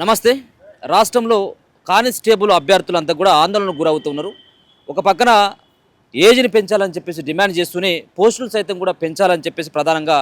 నమస్తే. రాష్ట్రంలో కానిస్టేబుల్ అభ్యర్థులంతా కూడా ఆందోళనకు గురవుతున్నారు. ఒక పక్కన ఏజ్ని పెంచాలని చెప్పేసి డిమాండ్ చేస్తూనే పోస్టులు సైతం కూడా పెంచాలని చెప్పేసి ప్రధానంగా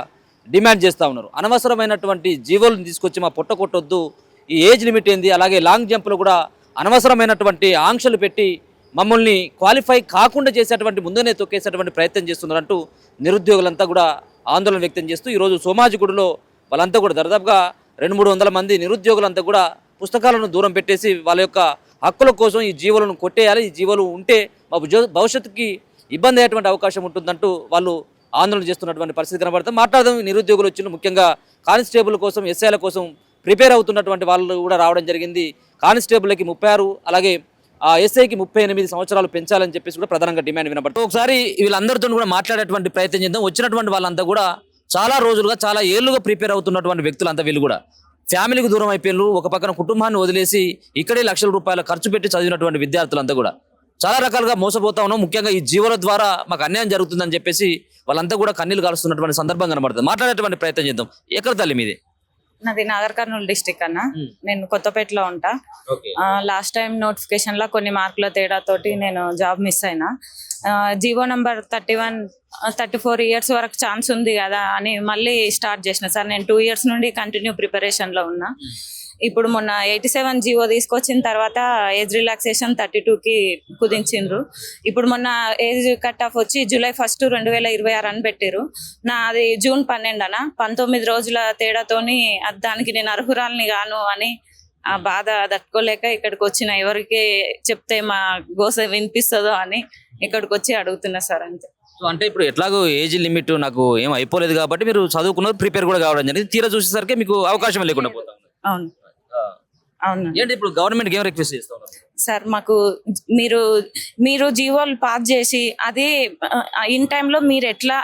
డిమాండ్ చేస్తూ ఉన్నారు. అనవసరమైనటువంటి జీవోలను తీసుకొచ్చి మా పొట్ట కొట్టొద్దు, ఈ ఏజ్ లిమిట్ ఏంది, అలాగే లాంగ్ జంప్లో కూడా అనవసరమైనటువంటి ఆంక్షలు పెట్టి మమ్మల్ని క్వాలిఫై కాకుండా చేసేటువంటి ముందునే తొక్కేసేటువంటి ప్రయత్నం చేస్తున్నారంటూ నిరుద్యోగులంతా కూడా ఆందోళన వ్యక్తం చేస్తూ ఈరోజు సోమాజిగూడలో వాళ్ళంతా కూడా దాదాపుగా 200-300 మంది నిరుద్యోగులంతా కూడా పుస్తకాలను దూరం పెట్టేసి వాళ్ళ యొక్క హక్కుల కోసం ఈ జీవులను కొట్టేయాలి, ఈ జీవులు ఉంటే మా భవిష్యత్తుకి ఇబ్బంది అయ్యేటువంటి అవకాశం ఉంటుందంటూ వాళ్ళు ఆందోళన చేస్తున్నటువంటి పరిస్థితి కనబడుతుంది. మాట్లాడదాం నిరుద్యోగులు వచ్చిన ముఖ్యంగా కానిస్టేబుల్ కోసం, ఎస్ఐల కోసం ప్రిపేర్ అవుతున్నటువంటి వాళ్ళు కూడా రావడం జరిగింది. కానిస్టేబుల్కి 36, అలాగే ఎస్ఐకి 38 సంవత్సరాలు పెంచాలని చెప్పేసి కూడా ప్రధానంగా డిమాండ్ వినబడుతుంది. ఒకసారి వీళ్ళందరితో కూడా మాట్లాడేటువంటి ప్రయత్నం చేద్దాం. వచ్చినటువంటి వాళ్ళంతా కూడా చాలా రోజులుగా, చాలా ఏళ్ళుగా ప్రిపేర్ అవుతున్నటువంటి వ్యక్తులంతా వీళ్ళు కూడా ఫ్యామిలీకి దూరం అయిపోయారు. ఒక పక్కన కుటుంబాన్ని వదిలేసి ఇక్కడే లక్షల రూపాయల ఖర్చు పెట్టి చదివినటువంటి విద్యార్థులంతా కూడా చాలా రకాలుగా మోసపోతా ఉన్నాం. ముఖ్యంగా ఈ జీవుల ద్వారా మాకు అన్యాయం జరుగుతుందని చెప్పేసి వాళ్ళంతా కూడా కన్నీళ్లు కాలుస్తున్నటువంటి సందర్భం కనబడుతుంది. మాట్లాడేటువంటి ప్రయత్నం చేద్దాం. ఎక్కడ తల్లి మీది? నాది నాగర్ కర్నూలు డిస్టిక్ అన్న. నేను కొత్తపేటలో ఉంటా. లాస్ట్ టైం నోటిఫికేషన్ లో కొన్ని మార్కుల తేడాతోటి నేను జాబ్ మిస్ అయినా. జీవో నంబర్ 34 ఇయర్స్ వరకు ఛాన్స్ ఉంది కదా అని మళ్ళీ స్టార్ట్ చేసిన సార్. నేను 2 ఇయర్స్ నుండి కంటిన్యూ ప్రిపరేషన్ లో ఉన్నా. ఇప్పుడు మొన్న 87 జీవో తీసుకొచ్చిన తర్వాత ఏజ్ రిలాక్సేషన్ 32కి కుదించిండ్రు. ఇప్పుడు మొన్న ఏజ్ కట్ ఆఫ్ వచ్చి జూలై 1, 2026 అని పెట్టారు. నాది జూన్ 12 అన్న. 19 రోజుల తేడాతోని దానికి నేను అర్హురాలని గాను అని ఆ బాధ తట్టుకోలేక ఇక్కడికి వచ్చిన. ఎవరికి చెప్తే మా గోస వినిపిస్తుందో అని ఇక్కడికి వచ్చి అడుగుతున్నా సార్. అంతే. అంటే ఇప్పుడు ఎట్లాగో ఏజ్ లిమిట్ నాకు ఏం అయిపోలేదు కాబట్టి మీరు చదువుకున్నారు, ప్రిపేర్ కూడా కావడం జరిగింది. తీరా చూసేసరికి మీకు అవకాశం లేకుండా పోతాం. అవును అవును. ఏంటి ఇప్పుడు గవర్నమెంట్ ఏం రిక్వెస్ట్ చేస్తాం సార్, మాకు మీరు జీవోలు పాస్ చేసి అది ఇన్ టైంలో మీరు ఎట్లా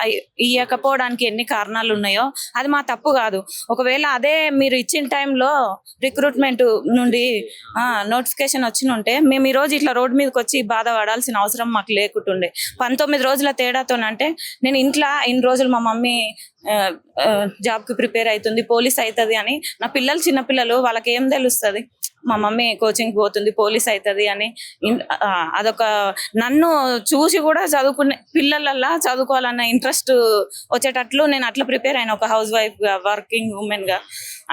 ఇవ్వకపోవడానికి ఎన్ని కారణాలు ఉన్నాయో అది మా తప్పు కాదు. ఒకవేళ అదే మీరు ఇచ్చిన టైంలో రిక్రూట్మెంట్ నుండి నోటిఫికేషన్ వచ్చినుంటే మేము ఈరోజు ఇట్లా రోడ్డు మీదకి వచ్చి బాధపడాల్సిన అవసరం మాకు లేకుంటుండే. 19 రోజుల తేడాతోనంటే నేను ఇంట్లో ఇన్ని రోజులు మా మమ్మీ జాబ్కి ప్రిపేర్ అవుతుంది, పోలీస్ అవుతుంది అని. నా పిల్లలు చిన్నపిల్లలు, వాళ్ళకి ఏం తెలుస్తుంది? మా మమ్మీ కోచింగ్ పోతుంది, పోలీస్ అవుతుంది అని. అదొక నన్ను చూసి కూడా చదువుకునే పిల్లలల్లా చదువుకోవాలన్న ఇంట్రెస్ట్ వచ్చేటట్లు నేను అట్లా ప్రిపేర్ అయినా. ఒక హౌస్ వైఫ్ గా, వర్కింగ్ ఉమెన్ గా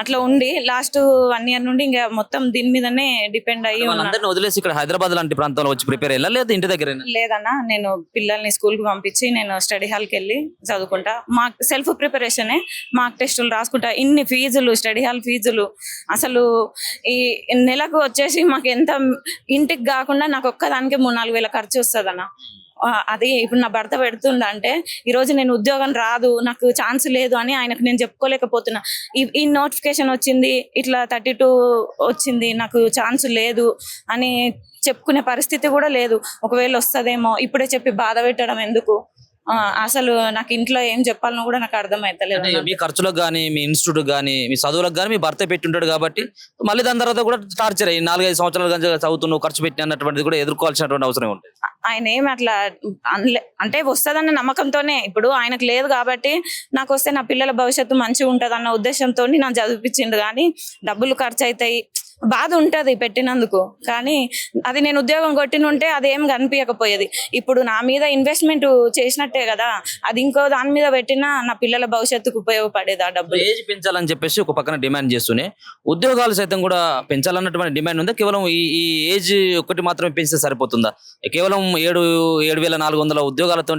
అట్లా ఉండి లాస్ట్ 1 ఇయర్ నుండి ఇంకా మొత్తం దీని మీదనే డిపెండ్ అయ్యి వదిలేసి ఇక్కడ హైదరాబాద్ లాంటి ప్రాంతంలో వచ్చి ప్రిపేర్ అయ్యా లేదా ఇంటి దగ్గర? లేదన్నా, నేను పిల్లల్ని స్కూల్ కి పంపించి నేను స్టడీ హాల్కి వెళ్ళి చదువుకుంటా. మాకు సెల్ఫ్ ప్రిపరేషనే, మాకు టెస్టులు రాసుకుంటా. ఇన్ని ఫీజులు, స్టడీ హాల్ ఫీజులు, అసలు ఈ నెలకు వచ్చేసి మాకు ఎంత ఇంటికి కాకుండా నాకు ఒక్కదానికి 3-4 వేల ఖర్చు వస్తుంది అన్న. అది ఇప్పుడు నా భర్త పెడుతుందంటే ఈరోజు నేను ఉద్యోగం రాదు, నాకు ఛాన్స్ లేదు అని ఆయనకు నేను చెప్పుకోలేకపోతున్నా. ఈ నోటిఫికేషన్ వచ్చింది, ఇట్లా 32 వచ్చింది, నాకు ఛాన్స్ లేదు అని చెప్పుకునే పరిస్థితి కూడా లేదు. ఒకవేళ వస్తుందేమో ఇప్పుడే చెప్పి బాధ పెట్టడం ఎందుకు? అసలు నాకు ఇంట్లో ఏం చెప్పాలనో కూడా నాకు అర్థమైతలేదు. మీ ఖర్చులకు కానీ, మీ ఇన్స్టిట్యూట్ కానీ, మీ చదువులకు కానీ మీ భర్త పెట్టి ఉంటాడు కాబట్టి మళ్ళీ దాని తర్వాత కూడా టార్చర్ అయ్యి 4-5 సంవత్సరాలు చదువుతున్నావు, ఖర్చు పెట్టి అన్నటువంటిది కూడా ఎదుర్కోవాల్సినటువంటి అవసరం ఉంటుంది. ఆయన ఏమి అట్లా అంటే వస్తుందన్న నమ్మకంతోనే, ఇప్పుడు ఆయనకు లేదు కాబట్టి నాకు వస్తే నా పిల్లల భవిష్యత్తు మంచిగా ఉంటుంది అన్న ఉద్దేశంతో నాకు చదివిపించిండు. కానీ డబ్బులు ఖర్చు అవుతాయి, బాధ ఉంటది పెట్టినందుకు. కానీ అది నేను ఉద్యోగం కొట్టినుంటే అదేం కనిపించకపోయేది. ఇప్పుడు నా మీద ఇన్వెస్ట్మెంట్ చేసినట్టే కదా, అది ఇంకో దాని మీద పెట్టినా నా పిల్లల భవిష్యత్తుకు ఉపయోగపడేది. ఆ డబ్బులు ఏజ్ పెంచాలని చెప్పేసి ఒక పక్కన డిమాండ్ చేస్తూనే ఉద్యోగాలు సైతం కూడా పెంచాలన్నటువంటి డిమాండ్ ఉందా? కేవలం ఈ ఏజ్ ఒకటి మాత్రమే పెంచితే సరిపోతుందా? కేవలం 7,400 ఉద్యోగాలతో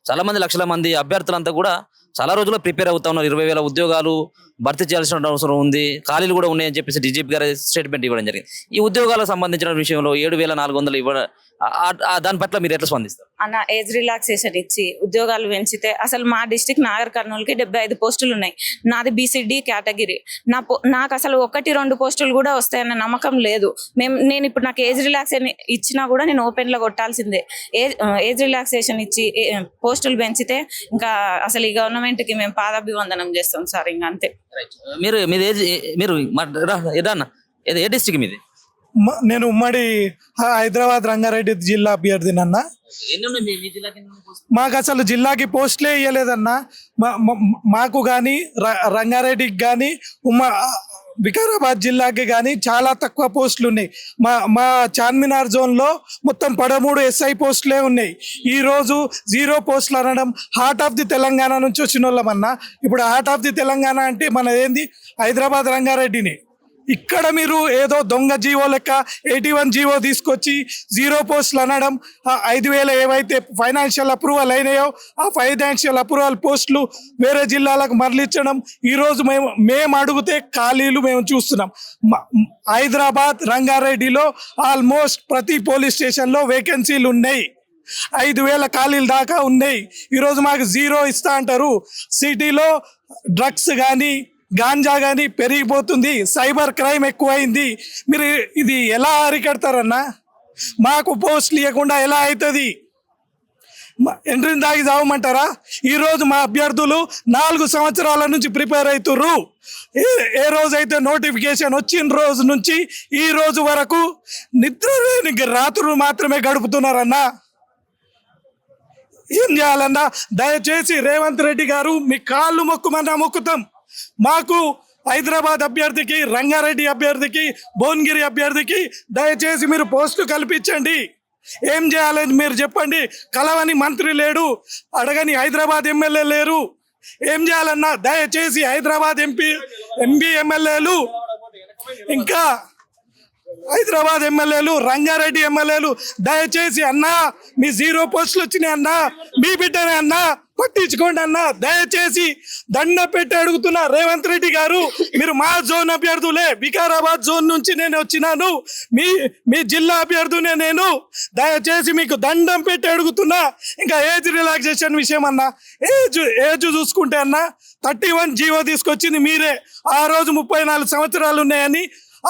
చాలా మంది, లక్షల మంది అభ్యర్థులంతా కూడా చాలా రోజుల్లో ప్రిపేర్ అవుతా ఉన్నారు. 20,000 ఉద్యోగాలు భర్తీ చేయాల్సిన అవసరం ఉంది, ఖాళీలు కూడా ఉన్నాయని చెప్పేసి డీజీపీ గారు స్టేట్మెంట్ ఇవ్వడం జరిగింది. ఈ ఉద్యోగాలకు సంబంధించిన విషయంలో 7,400 ఇవ్వడం, దాని పట్ల మీరు ఎట్లా స్పందిస్తారు అన్న? ఏజ్ రిలాక్సేషన్ ఇచ్చి ఉద్యోగాలు పెంచితే అసలు మా డిస్టిక్ నాగర్ కర్నూలుకి 75 పోస్టులు ఉన్నాయి. నాది BCD కేటగిరీ. నాకు అసలు 1-2 పోస్టులు కూడా వస్తాయన్న నమ్మకం లేదు. నేను ఇప్పుడు నాకు ఏజ్ రిలాక్సేషన్ ఇచ్చినా కూడా నేను ఓపెన్ లో కొట్టాల్సిందే. ఏజ్ రిలాక్సేషన్ ఇచ్చి పోస్టులు పెంచితే ఇంకా అసలు ఈ గవర్నమెంట్ కి మేము పాదాభివందనం చేస్తాం సార్. ఇంకా అంతే. మీరు ఏ డిస్ట్రిక్ట్ మీది? నేను ఉమ్మడి హైదరాబాద్ రంగారెడ్డి జిల్లా అభ్యర్థినన్న. మాకు అసలు జిల్లాకి పోస్టులే ఇవ్వలేదన్న. మాకు కానీ రంగారెడ్డికి కానీ వికారాబాద్ జిల్లాకి కానీ చాలా తక్కువ పోస్టులు ఉన్నాయి. మా చార్మినార్ జోన్లో మొత్తం 13 SI పోస్టులే ఉన్నాయి. ఈరోజు 0 పోస్టులు అనడం హార్ట్ ఆఫ్ ది తెలంగాణ నుంచి వచ్చిన వాళ్ళమన్నా. ఇప్పుడు హార్ట్ ఆఫ్ ది తెలంగాణ అంటే మనదేంది హైదరాబాద్ రంగారెడ్డిని. ఇక్కడ మీరు ఏదో దొంగ జీవో లెక్క 81 జీవో తీసుకొచ్చి 0 పోస్టులు అనడం, 5,000 ఏవైతే ఫైనాన్షియల్ అప్రూవల్ అయినాయో ఆ ఫైనాన్షియల్ అప్రూవల్ పోస్టులు వేరే జిల్లాలకు మరలించడం. ఈరోజు మేము అడిగితే ఖాళీలు మేము చూస్తున్నాం. హైదరాబాద్ రంగారెడ్డిలో ఆల్మోస్ట్ ప్రతి పోలీస్ స్టేషన్లో వేకెన్సీలు ఉన్నాయి. 5,000 ఖాళీలు దాకా ఉన్నాయి. ఈరోజు మాకు 0 ఇస్తా అంటారు. సిటీలో డ్రగ్స్ కానీ గాంజా కానీ పెరిగిపోతుంది, సైబర్ క్రైమ్ ఎక్కువైంది. మీరు ఇది ఎలా అరికడతారన్నా? మాకు పోస్టులు ఇవ్వకుండా ఎలా అవుతుంది? ఎంట్రీని దాగి చావమంటారా? ఈరోజు మా అభ్యర్థులు 4 సంవత్సరాల నుంచి ప్రిపేర్ అవుతుర్రు. ఏ రోజైతే నోటిఫికేషన్ వచ్చిన రోజు నుంచి ఈ రోజు వరకు నిద్ర లేని రాత్రులు మాత్రమే గడుపుతున్నారన్నా. ఏం చేయాలన్నా? దయచేసి రేవంత్ రెడ్డి గారు మీ కాళ్ళు మొక్కుమన్నా మొక్కుతాం. మాకు హైదరాబాద్ అభ్యర్థికి, రంగారెడ్డి అభ్యర్థికి, భువనగిరి అభ్యర్థికి దయచేసి మీరు పోస్టు కల్పించండి. ఏం చేయాలని మీరు చెప్పండి. కలవని మంత్రి లేడు, అడగని హైదరాబాద్ ఎమ్మెల్యే లేరు. ఏం చేయాలన్నా? దయచేసి హైదరాబాద్ ఎంపీ ఎమ్మెల్యేలు, ఇంకా హైదరాబాద్ ఎమ్మెల్యేలు, రంగారెడ్డి ఎమ్మెల్యేలు దయచేసి అన్నా మీ 0 పోస్టులు వచ్చినాయి అన్నా, మీ బిడ్డనే అన్నా, పట్టించుకోండి అన్నా. దయచేసి దండ పెట్టి అడుగుతున్నా రేవంత్ రెడ్డి గారు, మీరు మా జోన్ అభ్యర్థులే. వికారాబాద్ జోన్ నుంచి నేను వచ్చినాను, మీ జిల్లా అభ్యర్థునే నేను. దయచేసి మీకు దండం పెట్టి అడుగుతున్నా. ఇంకా ఏజ్ రిలాక్సేషన్ విషయం అన్నా, ఏజ్ చూసుకుంటే అన్నా 31 జీవో తీసుకొచ్చింది మీరే. ఆ రోజు 34 సంవత్సరాలు ఉన్నాయని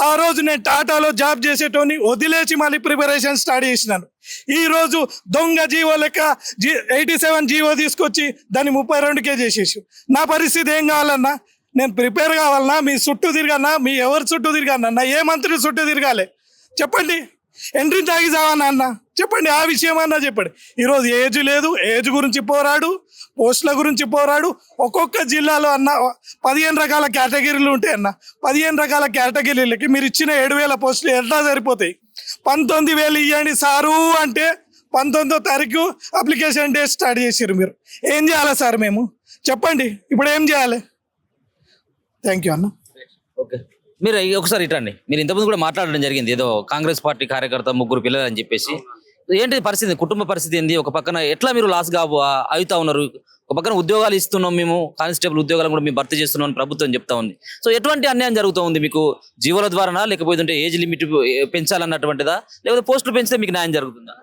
ఆ రోజు నేను టాటాలో జాబ్ చేసేటోని వదిలేసి మళ్ళీ ప్రిపరేషన్ స్టార్ట్ చేసినాను. ఈరోజు దొంగ జీవో లెక్క 87 జీవో తీసుకొచ్చి దాన్ని 32కే చేసేసి నా పరిస్థితి ఏం కావాలన్నా? నేను ప్రిపేర్ కావాలన్నా? మీ చుట్టూ తిరగాలన్నా? మీ ఎవరి చుట్టూ తిరగాలన్నా? ఏ మంత్రి చుట్టూ తిరగాలి చెప్పండి? ఎంట్రీ తాగి చావన్నా అన్న చెప్పండి. ఆ విషయం అన్నా చెప్పండి. ఈరోజు ఏజ్ లేదు, ఏజ్ గురించి పోరాడు, పోస్టుల గురించి పోరాడు. ఒక్కొక్క జిల్లాలో అన్న 15 రకాల కేటగిరీలు ఉంటాయి అన్న. 15 రకాల కేటగిరీలకి మీరు ఇచ్చిన 7,000 పోస్టులు ఎట్లా సరిపోతాయి? 19,000 ఇవ్వండి సారు అంటే 19వ తారీఖు అప్లికేషన్ డేట్ స్టార్ట్ చేసారు. మీరు ఏం చేయాలి సార్? మేము చెప్పండి ఇప్పుడు ఏం చేయాలి? థ్యాంక్ యూ అన్న. ఓకే, మీరు ఒకసారి ఇటండి. మీరు ఇంతకుముందు కూడా మాట్లాడడం జరిగింది, ఏదో కాంగ్రెస్ పార్టీ కార్యకర్త 3 పిల్లలు అని చెప్పేసి. ఏంటి పరిస్థితి, కుటుంబ పరిస్థితి ఏంది? ఒక పక్కన ఎట్లా మీరు లాస్ అవుతా ఉన్నారు, ఒక పక్కన ఉద్యోగాలు ఇస్తున్నాం మేము, కానిస్టేబుల్ ఉద్యోగాలు కూడా మేము భర్తీ చేస్తున్నాం అని ప్రభుత్వం చెప్తా ఉంది. సో ఎటువంటి అన్యాయం జరుగుతూ ఉంది మీకు? జీవోల ద్వారానా, లేకపోతే ఏజ్ లిమిట్ పెంచాలన్నటువంటిదా, లేకపోతే పోస్టులు పెంచితే మీకు న్యాయం జరుగుతుందా?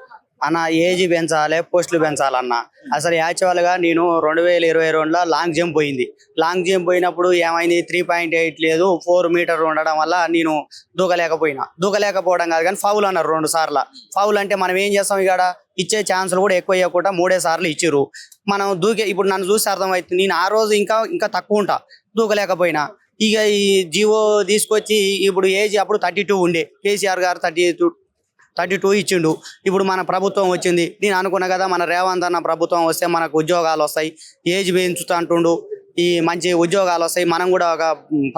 అన్న ఏజ్ పెంచాలి, పోస్టులు పెంచాలన్న. అసలు యాక్చువల్గా నేను 2022లో లాంగ్ జంప్ పోయింది. లాంగ్ జంప్ పోయినప్పుడు ఏమైంది, 3.8 లేదు, 4 మీటర్ ఉండడం వల్ల నేను దూకలేకపోవడం కాదు కానీ ఫౌల్ అన్నారు 2 సార్లు. ఫౌల్ అంటే మనం ఏం చేస్తాం, ఇక్కడ ఇచ్చే ఛాన్సులు కూడా ఎక్కువ ఇవ్వకుండా 3 సార్లు ఇచ్చిర్రు. మనం ఇప్పుడు నన్ను చూసి అర్థమవుతుంది, నేను ఆ రోజు ఇంకా తక్కువ ఉంటా, దూకలేకపోయినా. ఇక ఈ జీవో తీసుకొచ్చి ఇప్పుడు ఏజ్ అప్పుడు 32 ఉండే, కేసీఆర్ గారు 32 ఇచ్చిండు. ఇప్పుడు మన ప్రభుత్వం వచ్చింది. నేను అనుకున్నా కదా మన రేవంత్ అన్న ప్రభుత్వం వస్తే మనకు ఉద్యోగాలు వస్తాయి, ఏజ్ పెంచుతా అంటుండు, ఈ మంచి ఉద్యోగాలు వస్తాయి, మనం కూడా ఒక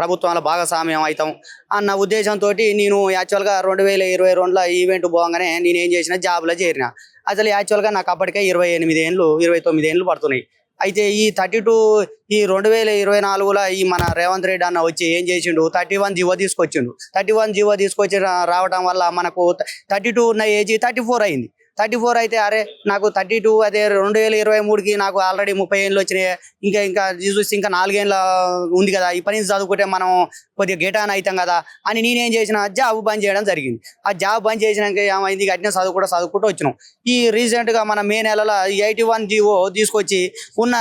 ప్రభుత్వంలో భాగస్వామ్యం అవుతాం అన్న ఉద్దేశంతో నేను యాక్చువల్గా 2022లో ఈవెంట్ పోగానే నేను ఏం చేసిన, జాబ్లో చేరిన. అసలు యాక్చువల్గా నాకు అప్పటికే 29 ఏళ్ళు పడుతున్నాయి. అయితే ఈ 2024లో ఈ మన రేవంత్ రెడ్డి అన్న వచ్చి ఏం చేసిండు, 31 జీవో తీసుకొచ్చిండు. 31 జీవో తీసుకొచ్చి రావడం వల్ల మనకు 32 ఉన్న ఏజ్ 34 అయింది. 34 అయితే అరే నాకు 32, అదే 2023కి నాకు ఆల్రెడీ 30 ఏళ్ళు వచ్చినాయి, ఇంకా చూసి ఇంకా 4 ఏళ్ళ ఉంది కదా, ఈ పని చదువుకుంటే మనం కొద్దిగా గెటాన్ అవుతాం కదా అని నేనేం చేసిన, జాబ్ బంద్ చేయడం జరిగింది. ఆ జాబ్ బంద్ చేసినాక ఏమైంది, గట్టిన చదువుకుంటూ వచ్చినాం. ఈ రీసెంట్గా మన మే నెలలో 81 జీవో తీసుకొచ్చి ఉన్న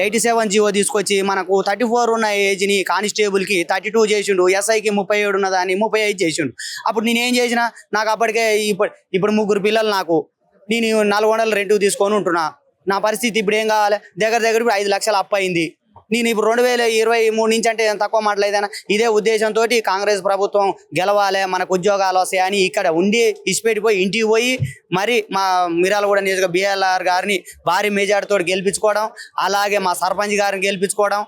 87 జీవో తీసుకొచ్చి మనకు 34 ఉన్న ఏజ్ని కానిస్టేబుల్కి 32 చేసిండు, ఎస్ఐకి 37 ఉన్నదాన్ని 35 చేసిండు. అప్పుడు నేనేం చేసిన, నాకు అప్పటికే ఇప్పుడు 3 పిల్లలు, నాకు నేను 400 రెంట్ తీసుకొని ఉంటున్నా. నా పరిస్థితి ఇప్పుడు ఏం కావాలి, దగ్గర ఇప్పుడు 5 లక్షలు అప్పు అయింది. నేను ఇప్పుడు 2023 నుంచి అంటే తక్కువ మాటలేదైనా ఇదే ఉద్దేశంతో కాంగ్రెస్ ప్రభుత్వం గెలవాలి, మనకు ఉద్యోగాలు వస్తాయని ఇక్కడ ఉండి ఇసిపెట్టిపోయి ఇంటికి పోయి మరి మా మిర్యాలగూడ నియోజక BLR గారిని భారీ మెజార్టీతో గెలిపించుకోవడం, అలాగే మా సర్పంచ్ గారిని గెలిపించుకోవడం,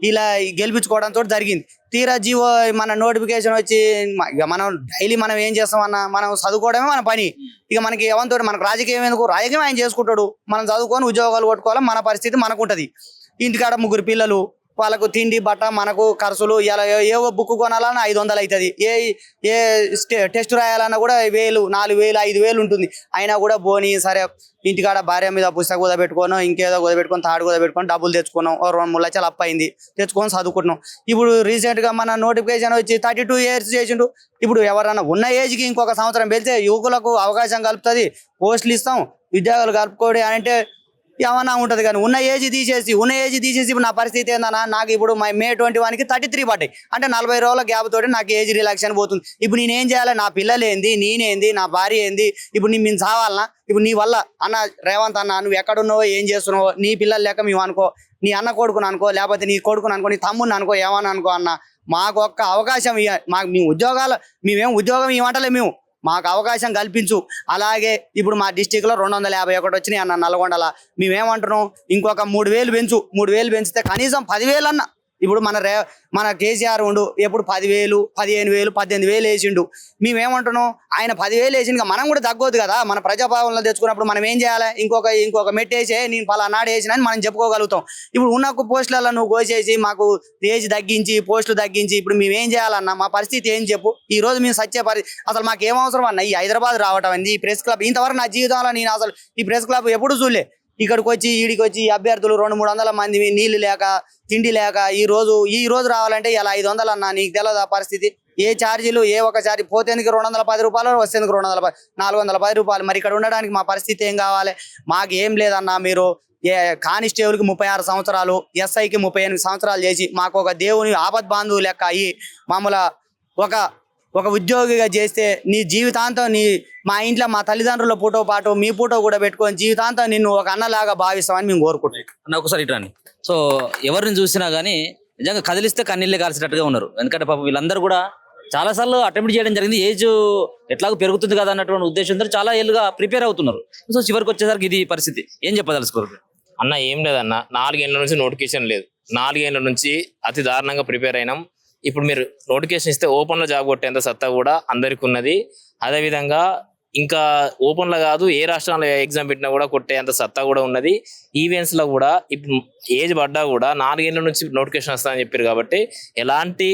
ఇలా గెలిపించుకోవడంతో జరిగింది. తీరా జీవో మన నోటిఫికేషన్ వచ్చి ఇక మనం డైలీ మనం ఏం చేస్తామన్నా, మనం చదువుకోవడమే మన పని. ఇక మనకి ఎవరితో మనకు రాజకీయం ఎందుకు, రాజకీయం ఆయన చేసుకుంటాడు, మనం చదువుకొని ఉద్యోగాలు కొట్టుకోవాలి, మన పరిస్థితి మనకు ఉంటుంది. ఇంటికాడ 3 పిల్లలు, వాళ్ళకు తిండి బట్ట, మనకు ఖర్చులు, ఇలా ఏవో బుక్ కొనాలన్నా 500 అవుతుంది, ఏ టెస్ట్ రాయాలన్నా కూడా 1000, 4000, 5000 ఉంటుంది. అయినా కూడా పోనీ సరే ఇంటికాడ భార్య మీద పుస్తకం కుదపెట్టుకోను, ఇంకేదో కుదపెట్టుకొని, తాడు కుదపెట్టుకొని డబ్బులు తెచ్చుకున్నాం, 2-3 లక్షలు అప్పు అయింది, తెచ్చుకొని చదువుకుంటున్నాం. ఇప్పుడు రీసెంట్గా మన నోటిఫికేషన్ వచ్చి 32 years చేసిండు. ఇప్పుడు ఎవరన్నా ఉన్న ఏజ్కి ఇంకొక సంవత్సరం వెళ్తే యువకులకు అవకాశం కలుపుతుంది, పోస్టులు ఇస్తాం, ఉద్యోగాలు కలుపుకోవడం అంటే ఏమన్నా ఉంటుంది. కానీ ఉన్న ఏజ్ తీసేసి ఇప్పుడు నా పరిస్థితి ఏందన్నా, నాకు ఇప్పుడు May 21కి 33 పడ్డాయి. అంటే 40 రోజుల గ్యాప్ తోటి నాకు ఏజ్ రిలాక్షన్ పోతుంది. ఇప్పుడు నేనేం చేయాలి, నా పిల్లలు ఏంది, నేనేంది, నా భార్య ఏంది, ఇప్పుడు మేము చావాలనా? ఇప్పుడు నీ వల్ల అన్న రేవంత్ అన్న, నువ్వు ఎక్కడున్నావో ఏం చేస్తున్నావో, నీ పిల్లలు లెక్క మేము అనుకో, నీ అన్న కొడుకుని అనుకో, లేకపోతే నీ కొడుకుని అనుకో, నీ తమ్ముని అనుకో, ఏమన్నా అనుకో అన్న, మాకు ఒక్క అవకాశం మాకు మేము మేమేం ఉద్యోగం ఇవ్వమంటలే, మాకు అవకాశం కల్పించు. అలాగే ఇప్పుడు మా డిస్టిక్లో 251 వచ్చినాయి అన్న నల్గొండల. మేమేమంటున్నాం, ఇంకొక 3000 పెంచు, 3000 పెంచితే కనీసం 10,000 అన్న. ఇప్పుడు మన కేసీఆర్ ఉండు ఎప్పుడు 10,000, 15,000, 18,000 వేసిండు. మేమేమంటున్నాం, ఆయన 10,000 వేసిండు, మనం కూడా తగ్గొద్దు కదా. మన ప్రజాపాలనలో తెచ్చుకున్నప్పుడు మనం ఏం చేయాలి, ఇంకొక మెట్టేసే నేను పలానాడు వేసిన అని మనం చెప్పుకోగలుగుతాం. ఇప్పుడు ఉన్న పోస్టులలో నువ్వు కోసేసి మాకు ఏజ్ తగ్గించి, పోస్టులు తగ్గించి, ఇప్పుడు మేమేం చేయాలన్నా, మా పరిస్థితి ఏం చెప్పు. ఈ రోజు మేము సచ్చే అసలు మాకు ఏం అవసరం అన్న ఈ హైదరాబాద్ రావటం అండి, ఈ ప్రెస్ క్లబ్. ఇంతవరకు నా జీవితంలో నేను అసలు ఈ ప్రెస్ క్లబ్ ఎప్పుడు చూడలే. ఈడికి వచ్చి అభ్యర్థులు 200-300 మంది నీళ్లు లేక, తిండి లేక ఈ రోజు రావాలంటే ఇలా 500 అన్నా. నీకు తెలియదు ఆ పరిస్థితి. ఏ ఛార్జీలు, ఏ ఒక ఛార్జీ పోతేందుకు 210 రూపాయలు, వస్తేందుకు 410 రూపాయలు. మరి ఇక్కడ ఉండడానికి మా పరిస్థితి ఏం కావాలి? మాకు ఏం లేదన్నా. మీరు కానిస్టేబుల్కి 36 సంవత్సరాలు, ఎస్ఐకి 38 సంవత్సరాలు చేసి మాకు ఒక దేవుని ఆపద్ బాంధువు లెక్క అయ్యి మమ్మల్ని ఒక ఉద్యోగిగా చేస్తే నీ జీవితాంతం మా ఇంట్లో మా తల్లిదండ్రుల ఫోటో పాటు మీ ఫోటో కూడా పెట్టుకొని జీవితాంతం నిన్ను ఒక అన్నలాగా భావిస్తామని మేము కోరుకుంటున్నాం. అన్న ఒకసారి ఇట్రాని. సో ఎవరిని చూసినా కానీ నిజంగా కదిలిస్తే కన్నీళ్ళే కాల్చేటట్టుగా ఉన్నారు. ఎందుకంటే పాపం వీళ్ళందరూ కూడా చాలాసార్లు అటెంప్ట్ చేయడం జరిగింది. ఏజ్ ఎట్లాగో పెరుగుతుంది కదా అన్నటువంటి ఉద్దేశంతో చాలా ఏళ్ళుగా ప్రిపేర్ అవుతున్నారు. సో చివరికి వచ్చేసరికి ఇది పరిస్థితి. ఏం చెప్పదలుచుకోరు అన్న? ఏం లేదన్న, 4 ఏళ్ళ నుంచి నోటిఫికేషన్ లేదు. 4 ఏళ్ళ నుంచి అతి దారుణంగా ప్రిపేర్ అయినాం. ఇప్పుడు మీరు నోటిఫికేషన్ ఇస్తే ఓపెన్లో జాబ్ కొట్టేంత సత్తా కూడా అందరికి ఉన్నది. అదేవిధంగా ఇంకా ఓపెన్లో కాదు, ఏ రాష్ట్రంలో ఎగ్జామ్ పెట్టినా కూడా కొట్టేంత సత్తా కూడా ఉన్నది. ఈవెంట్స్లో కూడా ఇప్పుడు ఏజ్ పడ్డా కూడా 4 ఏళ్ళ నుంచి నోటిఫికేషన్ వస్తుందని చెప్పారు కాబట్టి ఎలాంటి